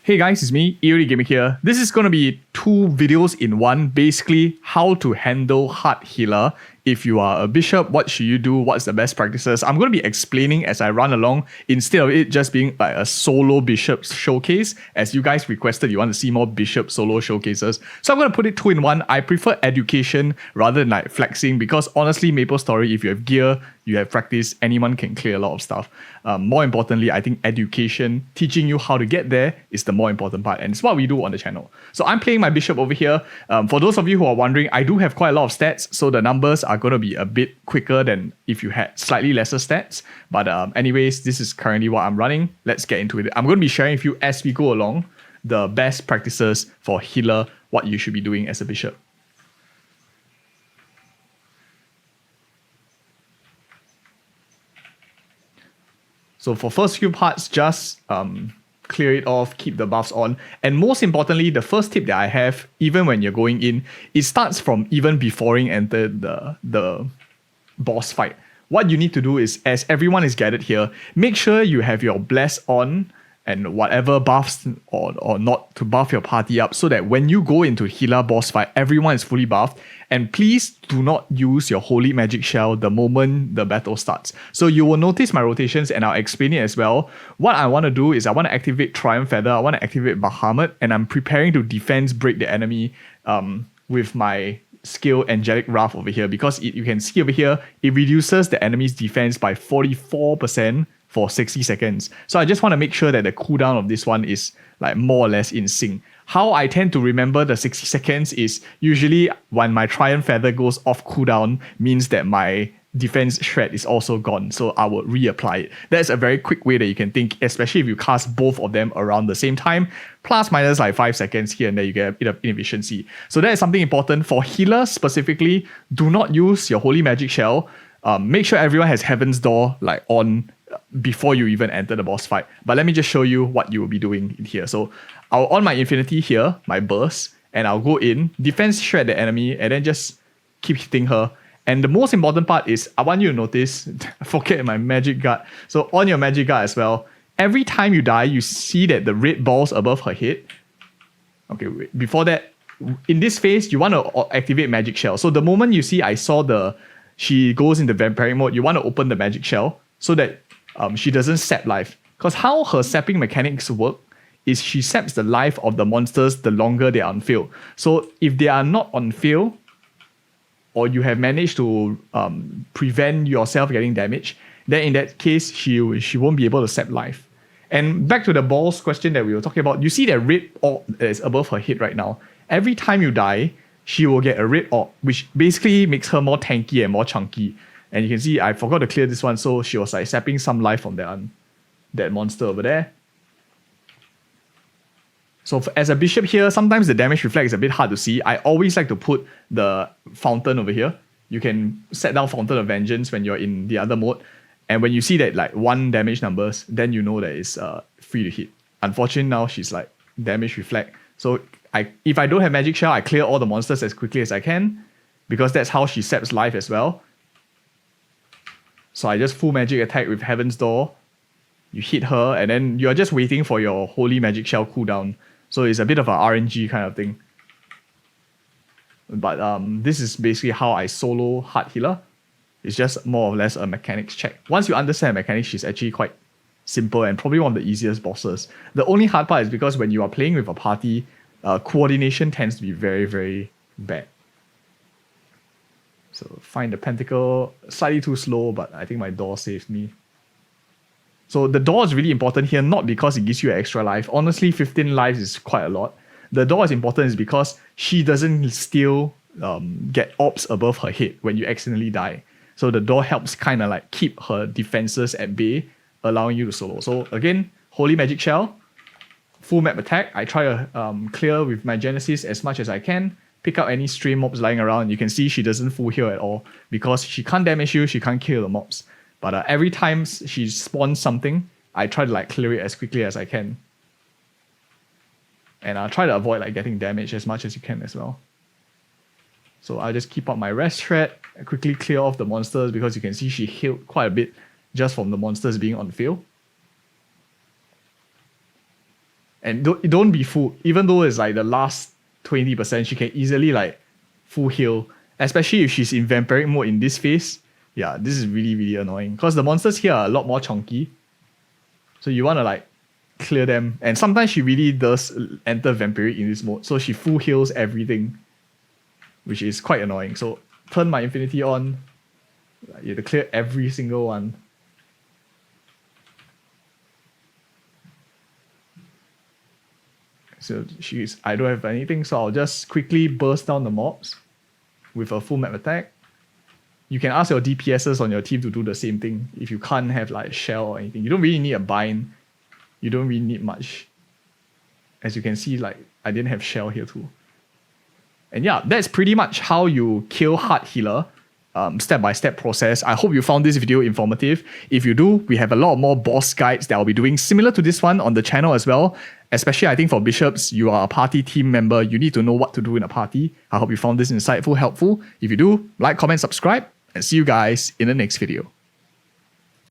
Hey guys, it's me, EODGamer here. This is going to be two videos in one, basically how to handle hard Hilla. If you are a bishop, what should you do? What's the best practices? I'm going to be explaining as I run along instead of it just being like a solo bishop showcase. As you guys requested, you want to see more bishop solo showcases. So I'm going to put it two in one. I prefer education rather than like flexing because honestly, MapleStory, if you have gear, you have practice, anyone can clear a lot of stuff. More importantly, I think education, teaching you how to get there is the more important part. And it's what we do on the channel. So I'm playing my bishop over here. For those of you who are wondering, I do have quite a lot of stats. So the numbers are going to be a bit quicker than if you had slightly lesser stats. But anyways, this is currently what I'm running. Let's get into it. I'm going to be sharing with you as we go along the best practices for Hilla, what you should be doing as a bishop. So for first few parts, just clear it off, keep the buffs on. And most importantly, the first tip that I have, even when you're going in, it starts from even before you enter the boss fight. What you need to do is, as everyone is gathered here, make sure you have your bless on and whatever buffs or not to buff your party up so that when you go into Hilla boss fight, everyone is fully buffed. And please do not use your Holy Magic Shell the moment the battle starts. So you will notice my rotations and I'll explain it as well. What I want to do is I want to activate Triumph Feather, I want to activate Bahamut, and I'm preparing to defense break the enemy with my skill Angelic Wrath over here because you can see over here, it reduces the enemy's defense by 44% for 60 seconds. So I just want to make sure that the cooldown of this one is like more or less in sync. How I tend to remember the 60 seconds is usually when my Triumph Feather goes off cooldown means that my defense shred is also gone. So I will reapply it. That's a very quick way that you can think, especially if you cast both of them around the same time. Plus minus like 5 seconds here and there, you get a bit of inefficiency. So that is something important. For healers specifically, do not use your Holy Magic Shell. Make sure everyone has Heaven's Door like on before you even enter the boss fight. But let me just show you what you will be doing in here. So I'll on my Infinity here, my burst, and I'll go in, defense shred the enemy, and then just keep hitting her. And the most important part is I want you to notice, forget my magic guard. So on your magic guard as well, every time you die, you see that the red balls above her head. Okay, wait, before that, in this phase, you want to activate Magic Shell. So the moment you see I saw she goes into vampiric mode, you want to open the Magic Shell so that she doesn't sap life. Because how her sapping mechanics work is she saps the life of the monsters the longer they are on field. So if they are not on field, or you have managed to prevent yourself getting damaged, then in that case, she won't be able to sap life. And back to the balls question that we were talking about, you see that red orb that is above her head right now. Every time you die, she will get a red orb, which basically makes her more tanky and more chunky. And you can see I forgot to clear this one, so she was like sapping some life from that monster over there. So as a bishop here, sometimes the damage reflect is a bit hard to see. I always like to put the fountain over here. You can set down Fountain of Vengeance when you're in the other mode. And when you see that like 1 damage numbers, then you know that it's free to hit. Unfortunately now she's like damage reflect. So if I don't have Magic Shell, I clear all the monsters as quickly as I can because that's how she saps life as well. So I just full magic attack with Heaven's Door. You hit her and then you're just waiting for your Holy Magic Shell cooldown. So it's a bit of a RNG kind of thing. But this is basically how I solo hard healer. It's just more or less a mechanics check. Once you understand mechanics, she's actually quite simple and probably one of the easiest bosses. The only hard part is because when you are playing with a party, coordination tends to be very, very bad. So find the pentacle, slightly too slow, but I think my door saved me. So the door is really important here, not because it gives you extra life. Honestly, 15 lives is quite a lot. The door is important is because she doesn't still get orbs above her head when you accidentally die. So the door helps kind of like keep her defenses at bay, allowing you to solo. So again, Holy Magic Shell, full map attack. I try to clear with my Genesis as much as I can. Pick up any stray mobs lying around. You can see she doesn't full heal at all because she can't damage you, she can't kill the mobs. But every time she spawns something, I try to like clear it as quickly as I can. And I'll try to avoid like getting damaged as much as you can as well. So I'll just keep up my rest shred, quickly clear off the monsters because you can see she healed quite a bit just from the monsters being on field. And don't be fooled. Even though it's like the last 20%, she can easily like full heal. Especially if she's in vampiric mode in this phase. Yeah, this is really, really annoying. Because the monsters here are a lot more chunky. So you want to like clear them. And sometimes she really does enter vampiric in this mode. So she full heals everything. Which is quite annoying. So turn my infinity on. You have to clear every single one. So I don't have anything, so I'll just quickly burst down the mobs with a full map attack. You can ask your DPSs on your team to do the same thing if you can't have like shell or anything. You don't really need a bind. You don't really need much. As you can see, like I didn't have shell here too. And yeah, that's pretty much how you kill hard healer. Step-by-step process. I hope you found this video informative. If you do, we have a lot more boss guides that I'll be doing similar to this one on the channel as well. Especially I think for bishops, you are a party team member. You need to know what to do in a party. I hope you found this insightful, helpful. If you do, like, comment, subscribe, and see you guys in the next video.